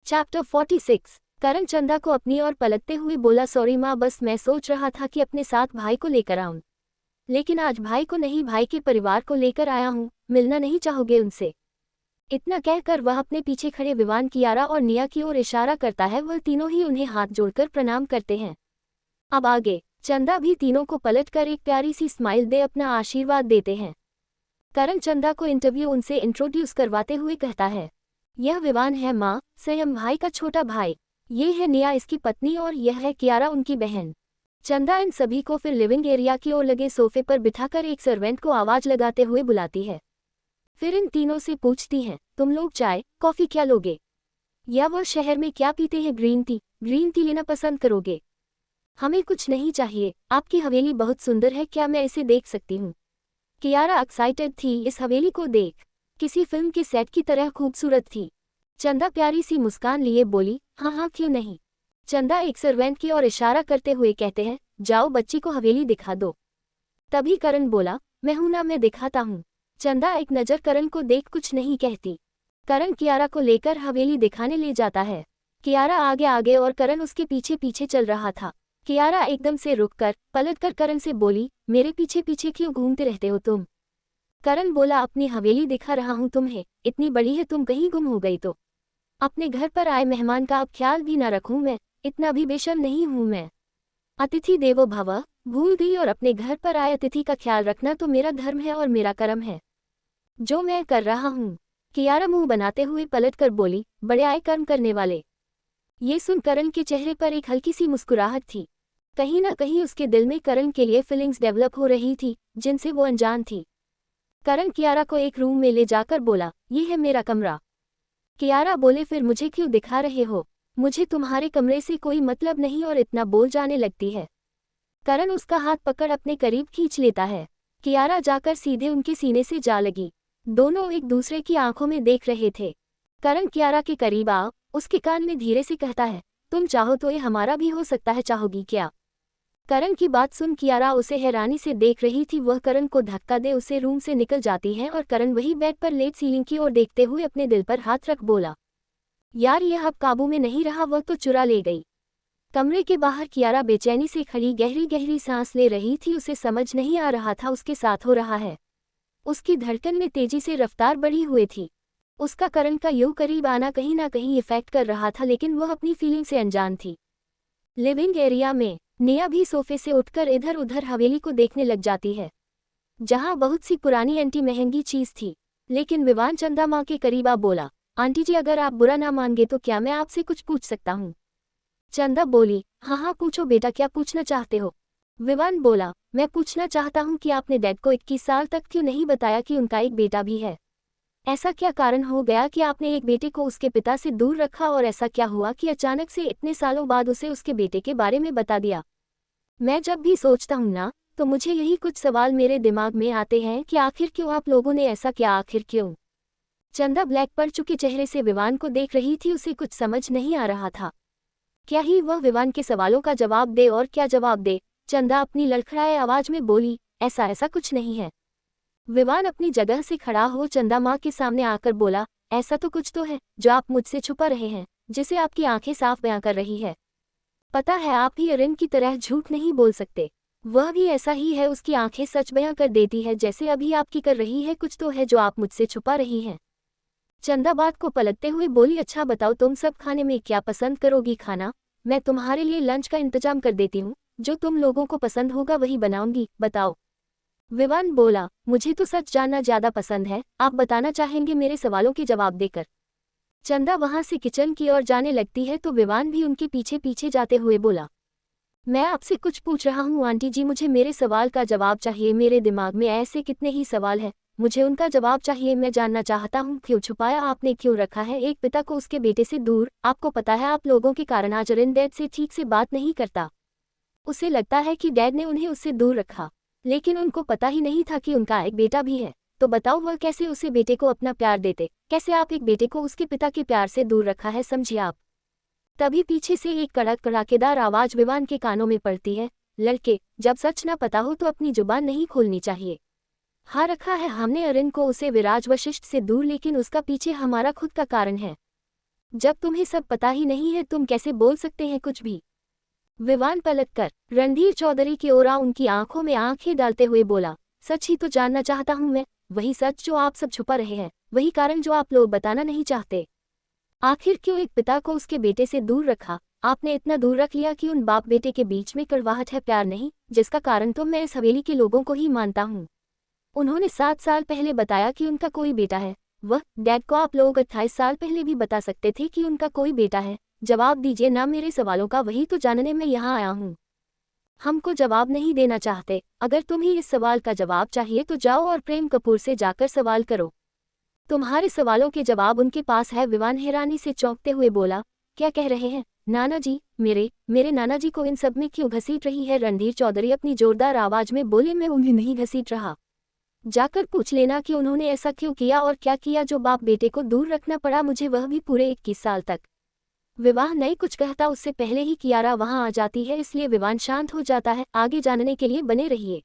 Chapter 46। करण चंदा को अपनी ओर पलटते हुए बोला, सॉरी माँ, बस मैं सोच रहा था कि अपने साथ भाई को लेकर आऊं, लेकिन आज भाई को नहीं, भाई के परिवार को लेकर आया हूं। मिलना नहीं चाहोगे उनसे? इतना कहकर वह अपने पीछे खड़े विवान, कियारा और निया की ओर इशारा करता है। वह तीनों ही उन्हें हाथ जोड़कर प्रणाम करते हैं। अब आगे चंदा भी तीनों को पलटकर एक प्यारी सी स्माइल दे अपना आशीर्वाद देते हैं। करण चंदा को इंटरव्यू उनसे इंट्रोड्यूस करवाते हुए कहता है, यह विवान है माँ, स्वयं भाई का छोटा भाई। ये है निया, इसकी पत्नी, और यह है कियारा, उनकी बहन। चंदा इन सभी को फिर लिविंग एरिया की ओर लगे सोफे पर बिठाकर एक सर्वेंट को आवाज लगाते हुए बुलाती है। फिर इन तीनों से पूछती हैं, तुम लोग चाय कॉफी क्या लोगे, या वह शहर में क्या पीते हैं, ग्रीन टी लेना पसंद करोगे? हमें कुछ नहीं चाहिए, आपकी हवेली बहुत सुंदर है, क्या मैं इसे देख सकती हूँ? कियारा एक्साइटेड थी इस हवेली को देख, किसी फिल्म के सेट की तरह खूबसूरत थी। चंदा प्यारी सी मुस्कान लिए बोली, हाँ हाँ क्यों नहीं। चंदा एक सर्वेंट की ओर इशारा करते हुए कहते हैं, जाओ बच्ची को हवेली दिखा दो। तभी करण बोला, मैं हूं ना, मैं दिखाता हूँ। चंदा एक नज़र करण को देख कुछ नहीं कहती। करण कियारा को लेकर हवेली दिखाने ले जाता है। कियारा आगे आगे और करण उसके पीछे पीछे चल रहा था। कियारा एकदम से रुककर पलटकर करण से बोली, मेरे पीछे पीछे क्यों घूमते रहते हो तुम? करण बोला, अपनी हवेली दिखा रहा हूँ तुम्हें, इतनी बड़ी है, तुम कहीं गुम हो गई तो? अपने घर पर आए मेहमान का अब ख्याल भी ना रखूं मैं? इतना भी बेशर्म नहीं हूं मैं। अतिथि देवो भव, भूल गई, और अपने घर पर आए अतिथि का ख्याल रखना तो मेरा धर्म है और मेरा कर्म है, जो मैं कर रहा हूँ। कियारा मुंह बनाते हुए पलटकर बोली, बड़े आए कर्म करने वाले। ये सुन करण के चेहरे पर एक हल्की सी मुस्कुराहट थी। कहीं ना कहीं उसके दिल में करण के लिए फीलिंग्स डेवलप हो रही थी जिनसे वो अनजान थी। करण कियारा को एक रूम में ले जाकर बोला, ये है मेरा कमरा। कियारा बोले, फिर मुझे क्यों दिखा रहे हो? मुझे तुम्हारे कमरे से कोई मतलब नहीं, और इतना बोल जाने लगती है। करण उसका हाथ पकड़ अपने करीब खींच लेता है। कियारा जाकर सीधे उनके सीने से जा लगी। दोनों एक दूसरे की आंखों में देख रहे थे। करण कियारा के करीब आ उसके कान में धीरे से कहता है, तुम चाहो तो ये हमारा भी हो सकता है, चाहोगी क्या? करण की बात सुन कियारा उसे हैरानी से देख रही थी। वह करण को धक्का दे उसे रूम से निकल जाती है और करण वही बेड पर लेट सीलिंग की ओर देखते हुए अपने दिल पर हाथ रख बोला, यार यह अब काबू में नहीं रहा, वह तो चुरा ले गई। कमरे के बाहर कियारा बेचैनी से खड़ी गहरी गहरी सांस ले रही थी। उसे समझ नहीं आ रहा था उसके साथ हो रहा है। उसकी धड़कन में तेजी से रफ्तार बढ़ी हुई थी। उसका करण का यूं करीब आना कहीं ना कहीं इफेक्ट कर रहा था, लेकिन वह अपनी फीलिंग से अनजान थी। लिविंग एरिया में निया भी सोफे से उठकर इधर उधर हवेली को देखने लग जाती है, जहां बहुत सी पुरानी एंटी महंगी चीज थी। लेकिन विवान चंदा माँ के करीब आ बोला, आंटी जी, अगर आप बुरा ना मानगे तो क्या मैं आपसे कुछ पूछ सकता हूँ? चंदा बोली, हाँ हाँ पूछो बेटा, क्या पूछना चाहते हो? विवान बोला, मैं पूछना चाहता हूँ कि आपने डैड को 21 साल तक क्यों नहीं बताया कि उनका एक बेटा भी है? ऐसा क्या कारण हो गया कि आपने एक बेटे को उसके पिता से दूर रखा, और ऐसा क्या हुआ कि अचानक से इतने सालों बाद उसे उसके बेटे के बारे में बता दिया? मैं जब भी सोचता हूँ ना, तो मुझे यही कुछ सवाल मेरे दिमाग में आते हैं कि आखिर क्यों आप लोगों ने ऐसा किया, आखिर क्यों? चंदा ब्लैक पड़ चुके चेहरे से विवान को देख रही थी। उसे कुछ समझ नहीं आ रहा था। क्या ही वह विवान के सवालों का जवाब दे, और क्या जवाब दे? चंदा अपनी लड़खड़ाए आवाज में बोली, ऐसा ऐसा कुछ नहीं है। विवान अपनी जगह से खड़ा हो चंदा माँ के सामने आकर बोला, ऐसा तो कुछ तो है जो आप मुझसे छुपा रहे हैं, जिसे आपकी आंखें साफ बयां कर रही है। पता है, आप ही अरिन की तरह झूठ नहीं बोल सकते। वह भी ऐसा ही है, उसकी आंखें सच बयां कर देती है जैसे अभी आपकी कर रही है। कुछ तो है जो आप मुझसे छुपा रही हैं। चंदा बात को पलटते हुए बोली, अच्छा बताओ, तुम सब खाने में क्या पसंद करोगी खाना? मैं तुम्हारे लिए लंच का इंतजाम कर देती हूँ, जो तुम लोगों को पसंद होगा वही बनाऊंगी, बताओ। विवान बोला, मुझे तो सच जानना ज्यादा पसंद है, आप बताना चाहेंगे मेरे सवालों के जवाब देकर? चंदा वहां से किचन की ओर जाने लगती है तो विवान भी उनके पीछे पीछे जाते हुए बोला, मैं आपसे कुछ पूछ रहा हूँ आंटी जी, मुझे मेरे सवाल का जवाब चाहिए। मेरे दिमाग में ऐसे कितने ही सवाल हैं, मुझे उनका जवाब चाहिए। मैं जानना चाहता हूँ, क्यों छुपाया आपने, क्यों रखा है एक पिता को उसके बेटे से दूर? आपको पता है आप लोगों के कारण आज अरिन डैड से ठीक से बात नहीं करता। उसे लगता है कि डैड ने उन्हें उससे दूर रखा, लेकिन उनको पता ही नहीं था कि उनका एक बेटा भी है। तो बताओ वह कैसे उसे बेटे को अपना प्यार देते? कैसे आप एक बेटे को उसके पिता के प्यार से दूर रखा है, समझिए आप। तभी पीछे से एक कड़क कड़ाकेदार आवाज विवान के कानों में पड़ती है, लड़के, जब सच ना पता हो तो अपनी जुबान नहीं खोलनी चाहिए। हाँ रखा है हमने अरिन को उसे विराज वशिष्ठ से दूर, लेकिन उसका पीछे हमारा खुद का कारण है। जब तुम्हें सब पता ही नहीं है तुम कैसे बोल सकते हैं कुछ भी। विवान पलटकर रणधीर चौधरी की ओर उनकी आंखों में आंखें डालते हुए बोला, सच ही तो जानना चाहता हूं मैं, वही सच जो आप सब छुपा रहे हैं, वही कारण जो आप लोग बताना नहीं चाहते। आखिर क्यों एक पिता को उसके बेटे से दूर रखा? आपने इतना दूर रख लिया कि उन बाप बेटे के बीच में कड़वाहट है, प्यार नहीं, जिसका कारण तो मैं इस हवेली के लोगों को ही मानता हूँ। उन्होंने 7 साल पहले बताया कि उनका कोई बेटा है। वह डैड को आप लोग 28 साल पहले भी बता सकते थे कि उनका कोई बेटा है। जवाब दीजिए ना मेरे सवालों का, वही तो जानने में यहाँ आया हूँ। हमको जवाब नहीं देना चाहते? अगर तुम्हें इस सवाल का जवाब चाहिए तो जाओ और प्रेम कपूर से जाकर सवाल करो। तुम्हारे सवालों के जवाब उनके पास है। विवान हैरानी से चौंकते हुए बोला, क्या कह रहे हैं नाना जी? मेरे नाना जी को इन सब में क्यों घसीट रही है? रणधीर चौधरी अपनी जोरदार आवाज में बोले, मैं उन्हें नहीं घसीट रहा। जाकर पूछ लेना कि उन्होंने ऐसा क्यों किया और क्या किया जो बाप बेटे को दूर रखना पड़ा मुझे, वह भी पूरे 21 साल तक। विवाह नहीं कुछ कहता उससे पहले ही कियारा वहां आ जाती है, इसलिए विवान शांत हो जाता है। आगे जानने के लिए बने रहिए।